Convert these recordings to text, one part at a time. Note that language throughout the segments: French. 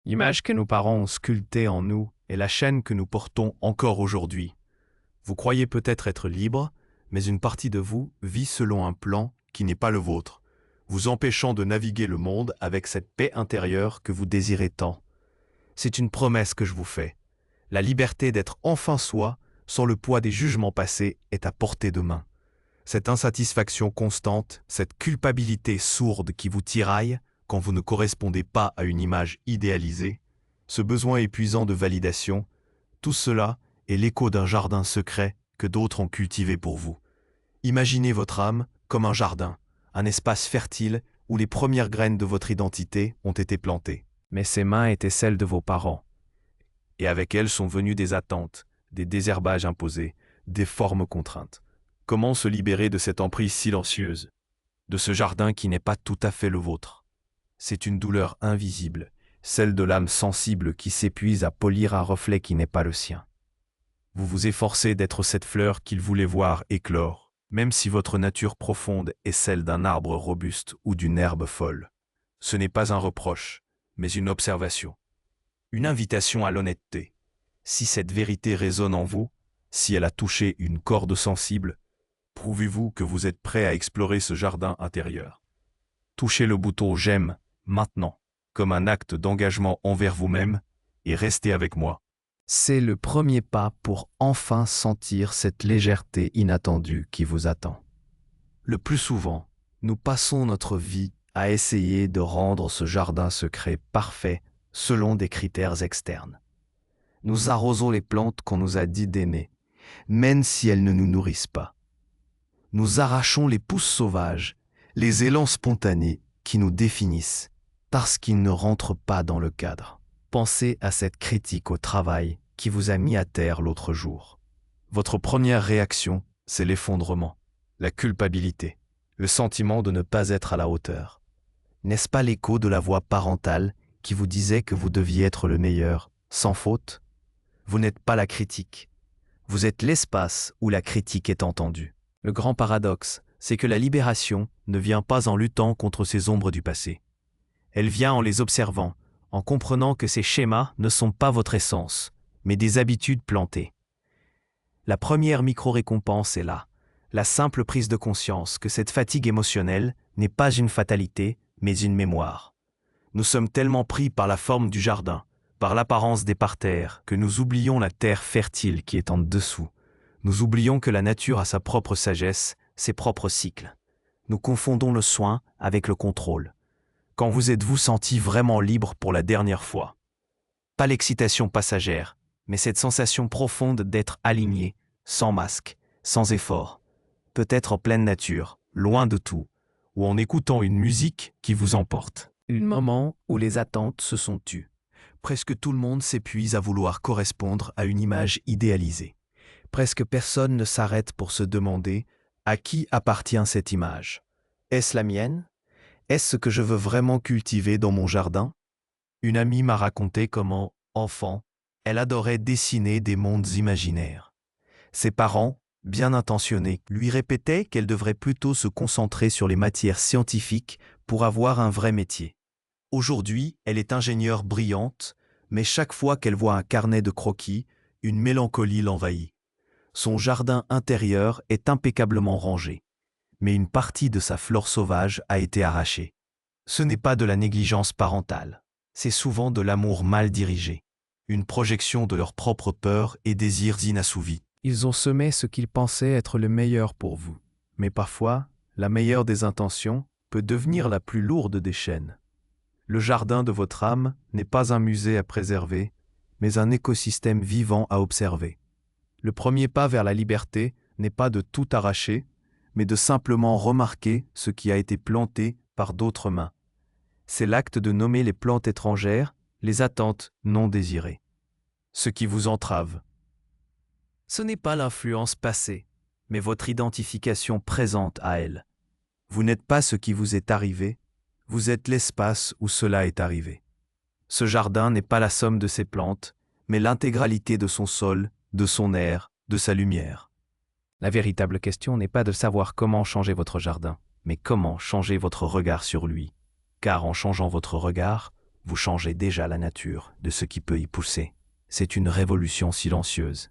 L'image que nos parents ont sculptée en nous est la chaîne que nous portons encore aujourd'hui. Vous croyez peut-être être libre, mais une partie de vous vit selon un plan qui n'est pas le vôtre, vous empêchant de naviguer le monde avec cette paix intérieure que vous désirez tant. C'est une promesse que je vous fais. La liberté d'être enfin soi, sans le poids des jugements passés, est à portée de main. Cette insatisfaction constante, cette culpabilité sourde qui vous tiraille quand vous ne correspondez pas à une image idéalisée, ce besoin épuisant de validation, tout cela est l'écho d'un jardin secret que d'autres ont cultivé pour vous. Imaginez votre âme comme un jardin, un espace fertile où les premières graines de votre identité ont été plantées. Mais ces mains étaient celles de vos parents. Et avec elles sont venues des attentes, des désherbages imposés, des formes contraintes. Comment se libérer de cette emprise silencieuse, de ce jardin qui n'est pas tout à fait le vôtre? C'est une douleur invisible, celle de l'âme sensible qui s'épuise à polir un reflet qui n'est pas le sien. Vous vous efforcez d'être cette fleur qu'il voulait voir éclore, même si votre nature profonde est celle d'un arbre robuste ou d'une herbe folle. Ce n'est pas un reproche, mais une observation. Une invitation à l'honnêteté. Si cette vérité résonne en vous, si elle a touché une corde sensible, prouvez-vous que vous êtes prêt à explorer ce jardin intérieur. Touchez le bouton « J'aime » maintenant, comme un acte d'engagement envers vous-même, et restez avec moi. C'est le premier pas pour enfin sentir cette légèreté inattendue qui vous attend. Le plus souvent, nous passons notre vie à essayer de rendre ce jardin secret parfait selon des critères externes. Nous arrosons les plantes qu'on nous a dit d'aimer, même si elles ne nous nourrissent pas. Nous arrachons les pousses sauvages, les élans spontanés qui nous définissent, parce qu'ils ne rentrent pas dans le cadre. Pensez à cette critique au travail qui vous a mis à terre l'autre jour. Votre première réaction, c'est l'effondrement, la culpabilité, le sentiment de ne pas être à la hauteur. N'est-ce pas l'écho de la voix parentale qui vous disait que vous deviez être le meilleur, sans faute? Vous n'êtes pas la critique. Vous êtes l'espace où la critique est entendue. Le grand paradoxe, c'est que la libération ne vient pas en luttant contre ces ombres du passé. Elle vient en les observant, en comprenant que ces schémas ne sont pas votre essence, mais des habitudes plantées. La première micro-récompense est là, la simple prise de conscience que cette fatigue émotionnelle n'est pas une fatalité, mais une mémoire. Nous sommes tellement pris par la forme du jardin, par l'apparence des parterres, que nous oublions la terre fertile qui est en dessous. Nous oublions que la nature a sa propre sagesse, ses propres cycles. Nous confondons le soin avec le contrôle. Quand vous êtes-vous senti vraiment libre pour la dernière fois? Pas l'excitation passagère, mais cette sensation profonde d'être aligné, sans masque, sans effort. Peut-être en pleine nature, loin de tout, ou en écoutant une musique qui vous emporte. Un moment où les attentes se sont tues. Presque tout le monde s'épuise à vouloir correspondre à une image idéalisée. Presque personne ne s'arrête pour se demander à qui appartient cette image. Est-ce la mienne? Est-ce ce que je veux vraiment cultiver dans mon jardin? Une amie m'a raconté comment, enfant, elle adorait dessiner des mondes imaginaires. Ses parents, bien intentionnés, lui répétaient qu'elle devrait plutôt se concentrer sur les matières scientifiques pour avoir un vrai métier. Aujourd'hui, elle est ingénieure brillante, mais chaque fois qu'elle voit un carnet de croquis, une mélancolie l'envahit. Son jardin intérieur est impeccablement rangé, mais une partie de sa flore sauvage a été arrachée. Ce n'est pas de la négligence parentale, c'est souvent de l'amour mal dirigé, une projection de leurs propres peurs et désirs inassouvis. Ils ont semé ce qu'ils pensaient être le meilleur pour vous, mais parfois, la meilleure des intentions peut devenir la plus lourde des chaînes. Le jardin de votre âme n'est pas un musée à préserver, mais un écosystème vivant à observer. Le premier pas vers la liberté n'est pas de tout arracher, mais de simplement remarquer ce qui a été planté par d'autres mains. C'est l'acte de nommer les plantes étrangères, les attentes non désirées. Ce qui vous entrave. Ce n'est pas l'influence passée, mais votre identification présente à elle. Vous n'êtes pas ce qui vous est arrivé, vous êtes l'espace où cela est arrivé. Ce jardin n'est pas la somme de ses plantes, mais l'intégralité de son sol, de son air, de sa lumière. La véritable question n'est pas de savoir comment changer votre jardin, mais comment changer votre regard sur lui. Car en changeant votre regard, vous changez déjà la nature de ce qui peut y pousser. C'est une révolution silencieuse.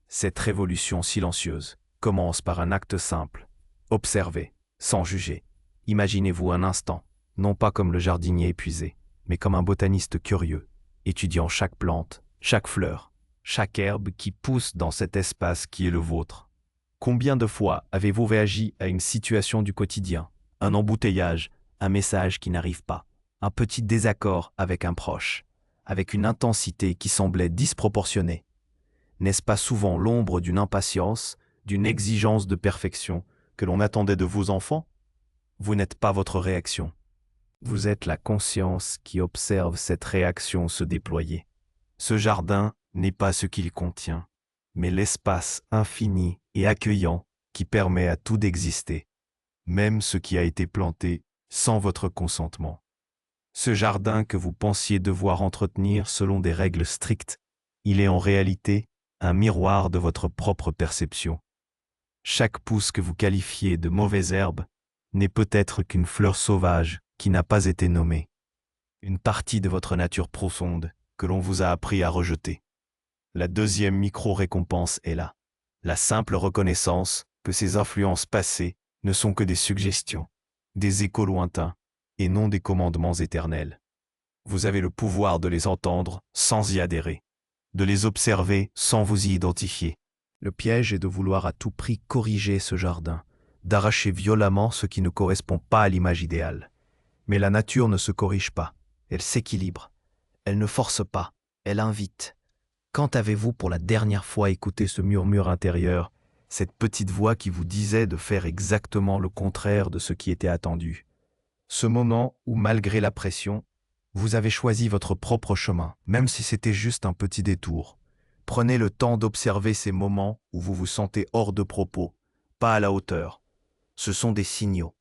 Cette révolution silencieuse commence par un acte simple. Observez, sans juger. Imaginez-vous un instant, non pas comme le jardinier épuisé, mais comme un botaniste curieux, étudiant chaque plante, chaque fleur, chaque herbe qui pousse dans cet espace qui est le vôtre. Combien de fois avez-vous réagi à une situation du quotidien, un embouteillage, un message qui n'arrive pas, un petit désaccord avec un proche, avec une intensité qui semblait disproportionnée? N'est-ce pas souvent l'ombre d'une impatience, d'une exigence de perfection que l'on attendait de vos enfants? Vous n'êtes pas votre réaction. Vous êtes la conscience qui observe cette réaction se déployer. Ce jardin n'est pas ce qu'il contient, mais l'espace infini et accueillant qui permet à tout d'exister, même ce qui a été planté sans votre consentement. Ce jardin que vous pensiez devoir entretenir selon des règles strictes, il est en réalité un miroir de votre propre perception. Chaque pouce que vous qualifiez de mauvaise herbe n'est peut-être qu'une fleur sauvage qui n'a pas été nommée. Une partie de votre nature profonde que l'on vous a appris à rejeter. La deuxième micro-récompense est là. La simple reconnaissance que ces influences passées ne sont que des suggestions, des échos lointains et non des commandements éternels. Vous avez le pouvoir de les entendre sans y adhérer, de les observer sans vous y identifier. Le piège est de vouloir à tout prix corriger ce jardin, d'arracher violemment ce qui ne correspond pas à l'image idéale. Mais la nature ne se corrige pas, elle s'équilibre. Elle ne force pas, elle invite. Quand avez-vous pour la dernière fois écouté ce murmure intérieur, cette petite voix qui vous disait de faire exactement le contraire de ce qui était attendu? Ce moment où, malgré la pression, vous avez choisi votre propre chemin, même si c'était juste un petit détour. Prenez le temps d'observer ces moments où vous vous sentez hors de propos, pas à la hauteur. Ce sont des signaux,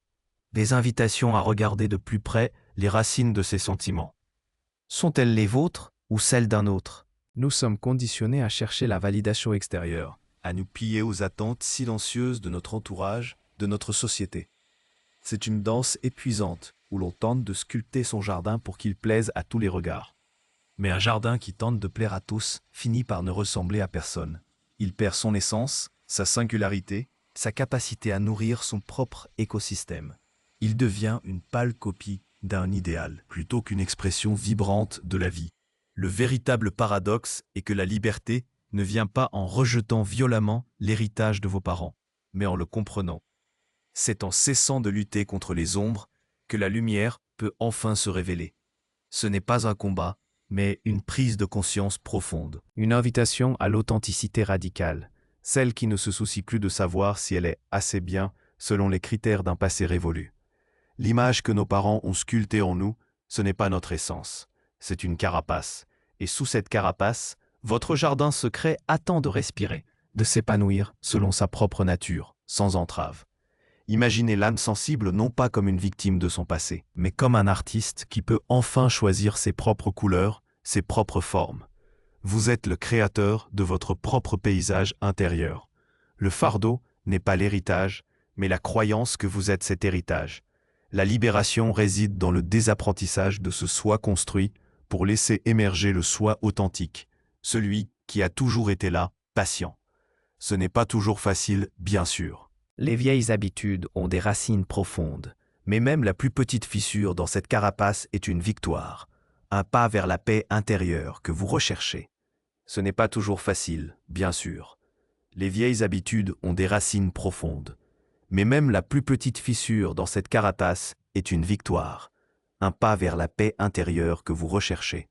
des invitations à regarder de plus près les racines de ces sentiments. Sont-elles les vôtres ou celles d'un autre? Nous sommes conditionnés à chercher la validation extérieure, à nous plier aux attentes silencieuses de notre entourage, de notre société. C'est une danse épuisante où l'on tente de sculpter son jardin pour qu'il plaise à tous les regards. Mais un jardin qui tente de plaire à tous finit par ne ressembler à personne. Il perd son essence, sa singularité, sa capacité à nourrir son propre écosystème. Il devient une pâle copie d'un idéal, plutôt qu'une expression vibrante de la vie. Le véritable paradoxe est que la liberté ne vient pas en rejetant violemment l'héritage de vos parents, mais en le comprenant. C'est en cessant de lutter contre les ombres que la lumière peut enfin se révéler. Ce n'est pas un combat, mais une prise de conscience profonde. Une invitation à l'authenticité radicale, celle qui ne se soucie plus de savoir si elle est assez bien selon les critères d'un passé révolu. L'image que nos parents ont sculptée en nous, ce n'est pas notre essence, c'est une carapace. Et sous cette carapace, votre jardin secret attend de respirer, de s'épanouir selon sa propre nature, sans entrave. Imaginez l'âme sensible non pas comme une victime de son passé, mais comme un artiste qui peut enfin choisir ses propres couleurs, ses propres formes. Vous êtes le créateur de votre propre paysage intérieur. Le fardeau n'est pas l'héritage, mais la croyance que vous êtes cet héritage. La libération réside dans le désapprentissage de ce soi construit pour laisser émerger le soi authentique, celui qui a toujours été là, patient. Ce n'est pas toujours facile, bien sûr. Les vieilles habitudes ont des racines profondes, mais même la plus petite fissure dans cette carapace est une victoire, un pas vers la paix intérieure que vous recherchez. Ce n'est pas toujours facile, bien sûr. Les vieilles habitudes ont des racines profondes, mais même la plus petite fissure dans cette carapace est une victoire, un pas vers la paix intérieure que vous recherchez.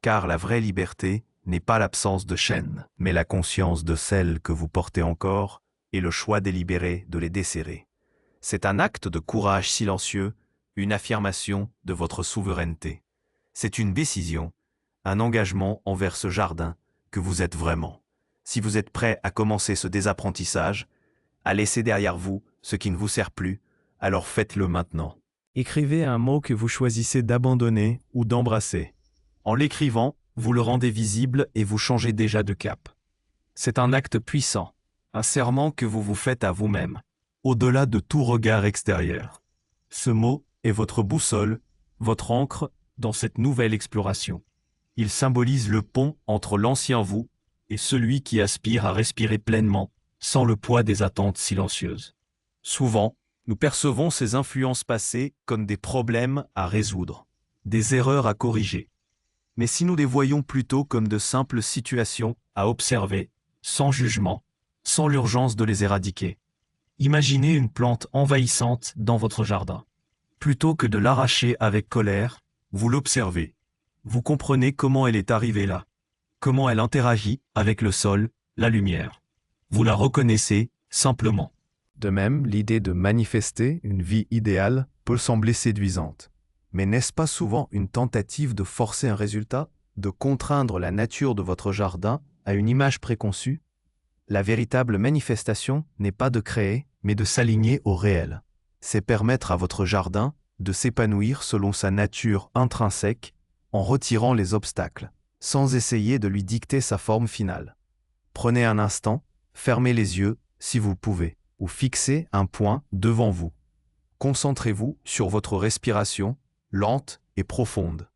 Car la vraie liberté n'est pas l'absence de chaînes, mais la conscience de celles que vous portez encore, et le choix délibéré de les desserrer. C'est un acte de courage silencieux, une affirmation de votre souveraineté. C'est une décision, un engagement envers ce jardin que vous êtes vraiment. Si vous êtes prêt à commencer ce désapprentissage, à laisser derrière vous ce qui ne vous sert plus, alors faites-le maintenant. Écrivez un mot que vous choisissez d'abandonner ou d'embrasser. En l'écrivant, vous le rendez visible et vous changez déjà de cap. C'est un acte puissant. Un serment que vous vous faites à vous-même, au-delà de tout regard extérieur. Ce mot est votre boussole, votre ancre, dans cette nouvelle exploration. Il symbolise le pont entre l'ancien vous et celui qui aspire à respirer pleinement, sans le poids des attentes silencieuses. Souvent, nous percevons ces influences passées comme des problèmes à résoudre, des erreurs à corriger. Mais si nous les voyons plutôt comme de simples situations À observer, sans jugement, sans l'urgence de les éradiquer. Imaginez une plante envahissante dans votre jardin. Plutôt que de l'arracher avec colère, vous l'observez. Vous comprenez comment elle est arrivée là. comment elle interagit avec le sol, la lumière. Vous la reconnaissez simplement. De même, l'idée de manifester une vie idéale peut sembler séduisante. Mais n'est-ce pas souvent une tentative de forcer un résultat, de contraindre la nature de votre jardin à une image préconçue? La véritable manifestation n'est pas de créer, mais de s'aligner au réel. C'est permettre à votre jardin de s'épanouir selon sa nature intrinsèque en retirant les obstacles, sans essayer de lui dicter sa forme finale. Prenez un instant, fermez les yeux si vous pouvez, ou fixez un point devant vous. Concentrez-vous sur votre respiration, lente et profonde.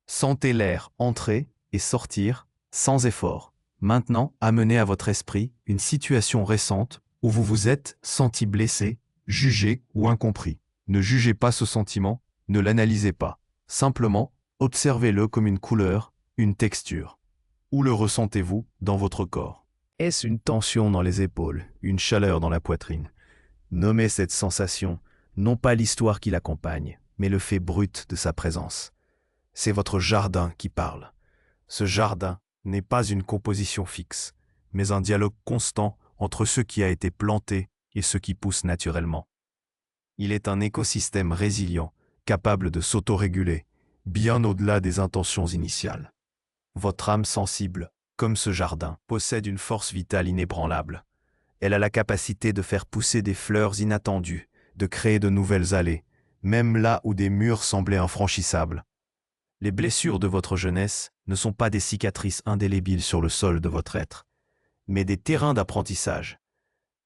Sentez l'air entrer et sortir sans effort. Maintenant, amenez à votre esprit une situation récente où vous vous êtes senti blessé, jugé ou incompris. Ne jugez pas ce sentiment, ne l'analysez pas. Simplement, observez-le comme une couleur, une texture. Où le ressentez-vous dans votre corps? Est-ce une tension dans les épaules, une chaleur dans la poitrine? Nommez cette sensation, non pas l'histoire qui l'accompagne, mais le fait brut de sa présence. C'est votre jardin qui parle. Ce jardin n'est pas une composition fixe, mais un dialogue constant entre ce qui a été planté et ce qui pousse naturellement. Il est un écosystème résilient, capable de s'autoréguler, bien au-delà des intentions initiales. Votre âme sensible, comme ce jardin, possède une force vitale inébranlable. Elle a la capacité de faire pousser des fleurs inattendues, de créer de nouvelles allées, même là où des murs semblaient infranchissables. Les blessures de votre jeunesse ne sont pas des cicatrices indélébiles sur le sol de votre être, mais des terrains d'apprentissage,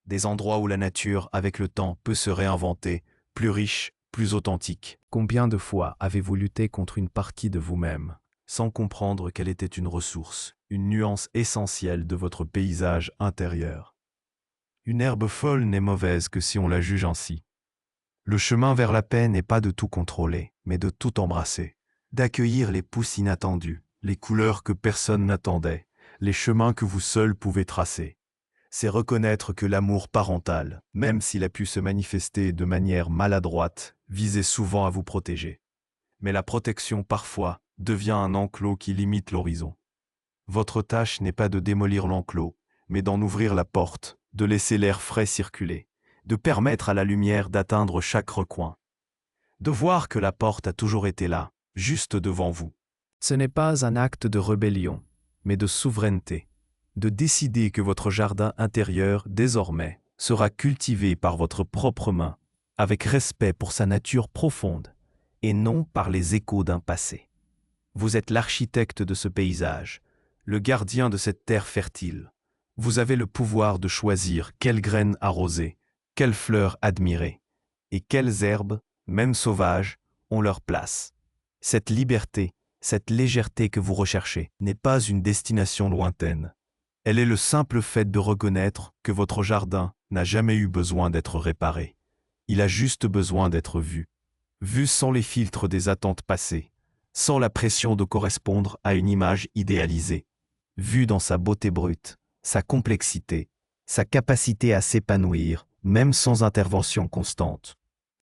des endroits où la nature, avec le temps, peut se réinventer, plus riche, plus authentique. Combien de fois avez-vous lutté contre une partie de vous-même, sans comprendre qu'elle était une ressource, une nuance essentielle de votre paysage intérieur? Une herbe folle n'est mauvaise que si on la juge ainsi. Le chemin vers la paix n'est pas de tout contrôler, mais de tout embrasser, d'accueillir les pousses inattendues, les couleurs que personne n'attendait, les chemins que vous seul pouvez tracer. C'est reconnaître que l'amour parental, même s'il a pu se manifester de manière maladroite, visait souvent à vous protéger. Mais la protection, parfois, devient un enclos qui limite l'horizon. Votre tâche n'est pas de démolir l'enclos, mais d'en ouvrir la porte, de laisser l'air frais circuler, de permettre à la lumière d'atteindre chaque recoin, de voir que la porte a toujours été là, juste devant vous. Ce n'est pas un acte de rébellion, mais de souveraineté, de décider que votre jardin intérieur, désormais, sera cultivé par votre propre main, avec respect pour sa nature profonde, et non par les échos d'un passé. Vous êtes l'architecte de ce paysage, le gardien de cette terre fertile. Vous avez le pouvoir de choisir quelles graines arroser, quelles fleurs admirer, et quelles herbes, même sauvages, ont leur place. Cette liberté, cette légèreté que vous recherchez, n'est pas une destination lointaine. Elle est le simple fait de reconnaître que votre jardin n'a jamais eu besoin d'être réparé. Il a juste besoin d'être vu. Vu sans les filtres des attentes passées, sans la pression de correspondre à une image idéalisée. Vu dans sa beauté brute, sa complexité, sa capacité à s'épanouir, même sans intervention constante.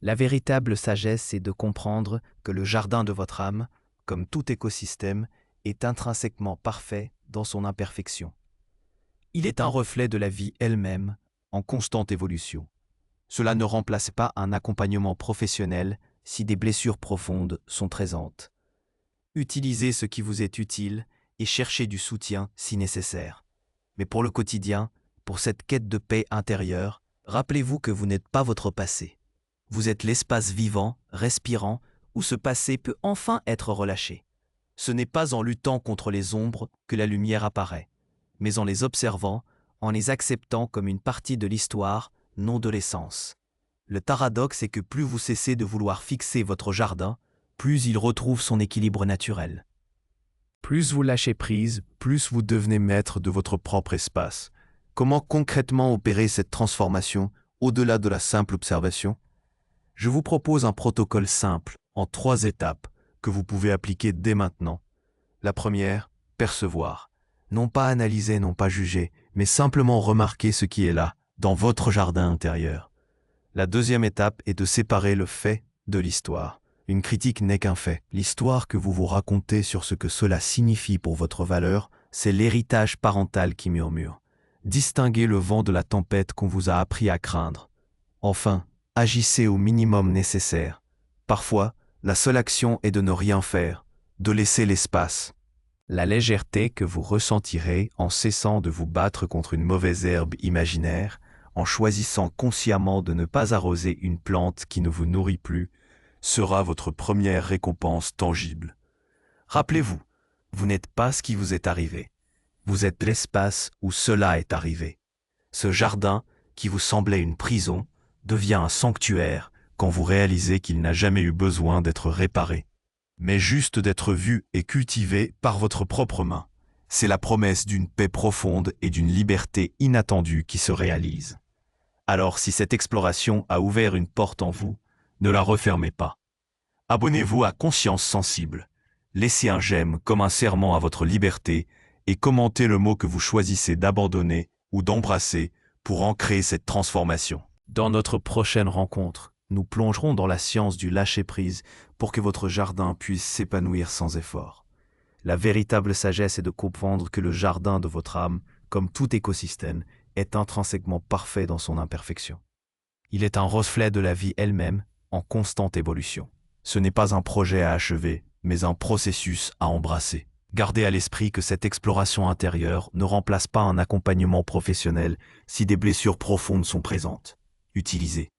La véritable sagesse est de comprendre que le jardin de votre âme, comme tout écosystème, est intrinsèquement parfait dans son imperfection. Il est un reflet de la vie elle-même, en constante évolution. Cela ne remplace pas un accompagnement professionnel si des blessures profondes sont présentes. Utilisez ce qui vous est utile et cherchez du soutien si nécessaire. Mais pour le quotidien, pour cette quête de paix intérieure, rappelez-vous que vous n'êtes pas votre passé. Vous êtes l'espace vivant, respirant, où ce passé peut enfin être relâché. Ce n'est pas en luttant contre les ombres que la lumière apparaît, mais en les observant, en les acceptant comme une partie de l'histoire, non de l'essence. Le paradoxe est que plus vous cessez de vouloir fixer votre jardin, plus il retrouve son équilibre naturel. Plus vous lâchez prise, plus vous devenez maître de votre propre espace. Comment concrètement opérer cette transformation au-delà de la simple observation? Je vous propose un protocole simple, en 3 étapes, que vous pouvez appliquer dès maintenant. La première, percevoir. Non pas analyser, non pas juger, mais simplement remarquer ce qui est là, dans votre jardin intérieur. La deuxième étape est de séparer le fait de l'histoire. Une critique n'est qu'un fait. L'histoire que vous vous racontez sur ce que cela signifie pour votre valeur, c'est l'héritage parental qui murmure. Distinguez le vent de la tempête qu'on vous a appris à craindre. Enfin, agissez au minimum nécessaire. Parfois, la seule action est de ne rien faire, de laisser l'espace. La légèreté que vous ressentirez en cessant de vous battre contre une mauvaise herbe imaginaire, en choisissant consciemment de ne pas arroser une plante qui ne vous nourrit plus, sera votre première récompense tangible. Rappelez-vous, vous n'êtes pas ce qui vous est arrivé. Vous êtes l'espace où cela est arrivé. Ce jardin, qui vous semblait une prison, devient un sanctuaire quand vous réalisez qu'il n'a jamais eu besoin d'être réparé, mais juste d'être vu et cultivé par votre propre main. C'est la promesse d'une paix profonde et d'une liberté inattendue qui se réalise. Alors si cette exploration a ouvert une porte en vous, ne la refermez pas. Abonnez-vous à Conscience Sensible. Laissez un j'aime comme un serment à votre liberté et commentez le mot que vous choisissez d'abandonner ou d'embrasser pour ancrer cette transformation. Dans notre prochaine rencontre, nous plongerons dans la science du lâcher-prise pour que votre jardin puisse s'épanouir sans effort. La véritable sagesse est de comprendre que le jardin de votre âme, comme tout écosystème, est intrinsèquement parfait dans son imperfection. Il est un reflet de la vie elle-même, en constante évolution. Ce n'est pas un projet à achever, mais un processus à embrasser. Gardez à l'esprit que cette exploration intérieure ne remplace pas un accompagnement professionnel si des blessures profondes sont présentes. Utilisez